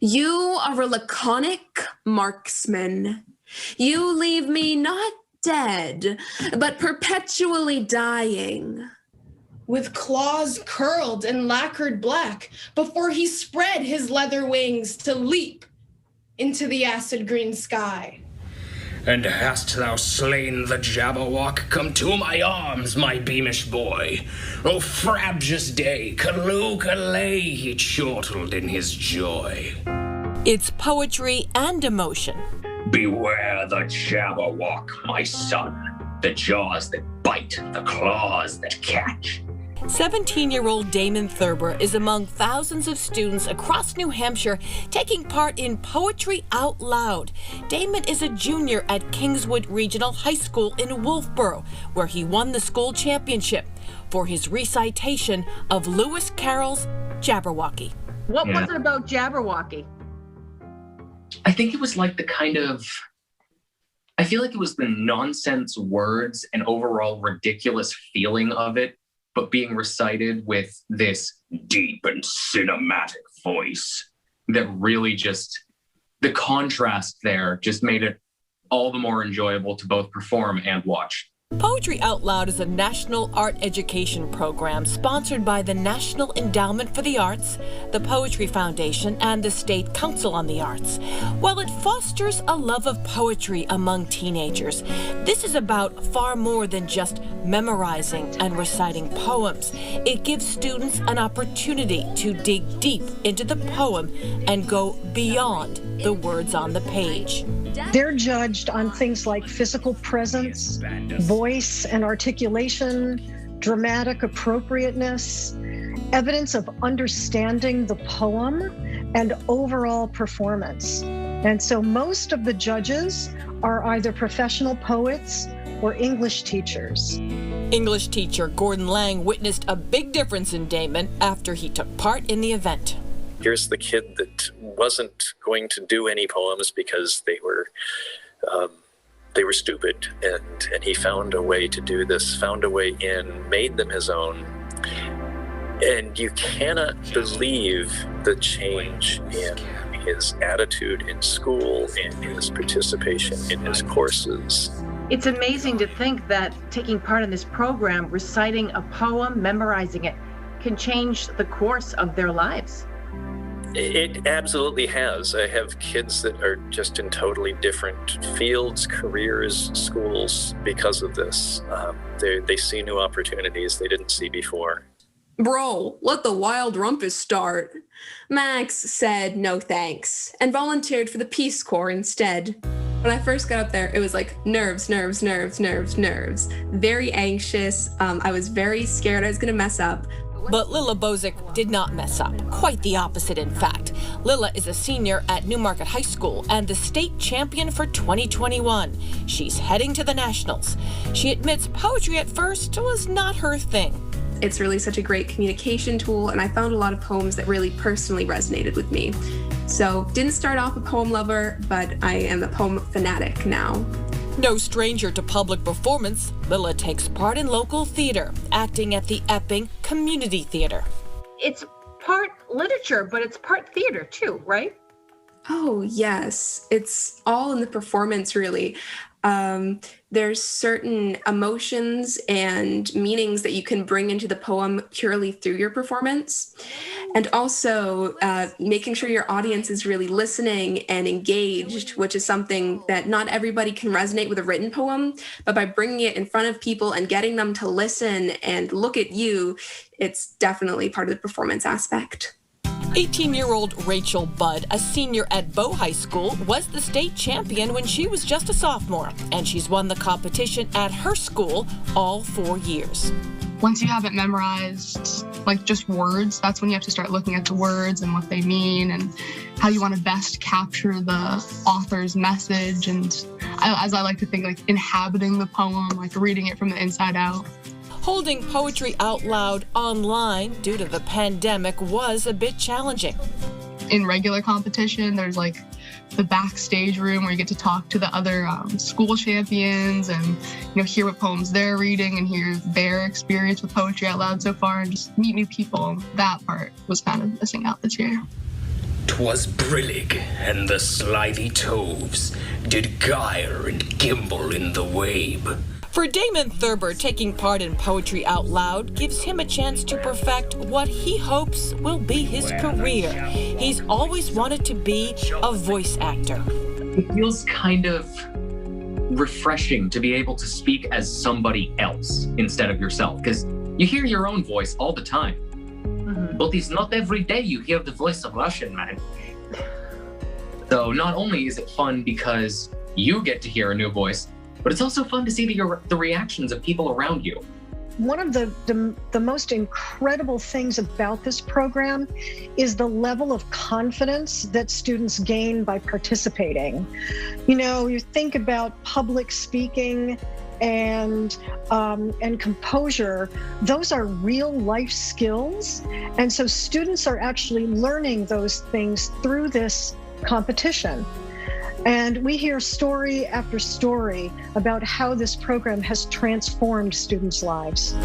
You are a laconic marksman. You leave me not dead, but perpetually dying. With claws curled and lacquered black, before he spread his leather wings to leap into the acid green sky. And hast thou slain the Jabberwock? Come to my arms, my beamish boy. O frabjous day, Callooh-Callay, he chortled in his joy. It's poetry and emotion. Beware the Jabberwock, my son. The jaws that bite, the claws that catch. 17-year-old Damon Thurber is among thousands of students across New Hampshire taking part in Poetry Out Loud. Damon is a junior at Kingswood Regional High School in Wolfboro, where he won the school championship for his recitation of Lewis Carroll's Jabberwocky. What was it about Jabberwocky? I think it was like I feel like it was the nonsense words and overall ridiculous feeling of it, but being recited with this deep and cinematic voice that really just, the contrast there just made it all the more enjoyable to both perform and watch. Poetry Out Loud is a national art education program sponsored by the National Endowment for the Arts, the Poetry Foundation, and the State Council on the Arts. While it fosters a love of poetry among teenagers, this is about far more than just memorizing and reciting poems. It gives students an opportunity to dig deep into the poem and go beyond the words on the page. They're judged on things like physical presence, voice and articulation, dramatic appropriateness, evidence of understanding the poem, and overall performance. And so most of the judges are either professional poets or English teachers. English teacher Gordon Lang witnessed a big difference in Damon after he took part in the event. Here's the kid that wasn't going to do any poems because they were stupid, and he found a way to do this, found a way in, made them his own. And you cannot believe the change in his attitude in school, in his participation in his courses. It's amazing to think that taking part in this program, reciting a poem, memorizing it, can change the course of their lives. It absolutely has. I have kids that are just in totally different fields, careers, schools because of this. They see new opportunities they didn't see before. Bro, let the wild rumpus start. Max said no thanks and volunteered for the Peace Corps instead. When I first got up there, it was like nerves, nerves, nerves, nerves, nerves. Very anxious. I was very scared I was gonna mess up. But Lilla Bozic did not mess up. Quite the opposite, in fact. Lilla is a senior at Newmarket High School and the state champion for 2021. She's heading to the Nationals. She admits poetry at first was not her thing. It's really such a great communication tool, and I found a lot of poems that really personally resonated with me. So didn't start off a poem lover, but I am a poem fanatic now. No stranger to public performance, Lilla takes part in local theater, acting at the Epping Community Theater. It's part literature, but it's part theater too, right? Oh, yes. It's all in the performance, really. There's certain emotions and meanings that you can bring into the poem purely through your performance. And also making sure your audience is really listening and engaged, which is something that not everybody can resonate with a written poem. But by bringing it in front of people and getting them to listen and look at you, it's definitely part of the performance aspect. 18-year-old Rachel Budd, a senior at Bow High School, was the state champion when she was just a sophomore, and she's won the competition at her school all 4 years. Once you have it memorized, like just words, that's when you have to start looking at the words and what they mean and how you want to best capture the author's message. And as I like to think, like inhabiting the poem, like reading it from the inside out. Holding Poetry Out Loud online due to the pandemic was a bit challenging. In regular competition, there's like the backstage room where you get to talk to the other school champions and hear what poems they're reading and hear their experience with Poetry Out Loud so far and just meet new people. That part was kind of missing out this year. 'Twas brillig and the slithy toves did gyre and gimble in the wabe. For Damon Thurber, taking part in Poetry Out Loud gives him a chance to perfect what he hopes will be his career. He's always wanted to be a voice actor. It feels kind of refreshing to be able to speak as somebody else instead of yourself, because you hear your own voice all the time. But it's not every day you hear the voice of Russian man. So not only is it fun because you get to hear a new voice, but it's also fun to see the reactions of people around you. One of the most incredible things about this program is the level of confidence that students gain by participating. You know, you think about public speaking and composure, those are real life skills. And so students are actually learning those things through this competition. And we hear story after story about how this program has transformed students' lives.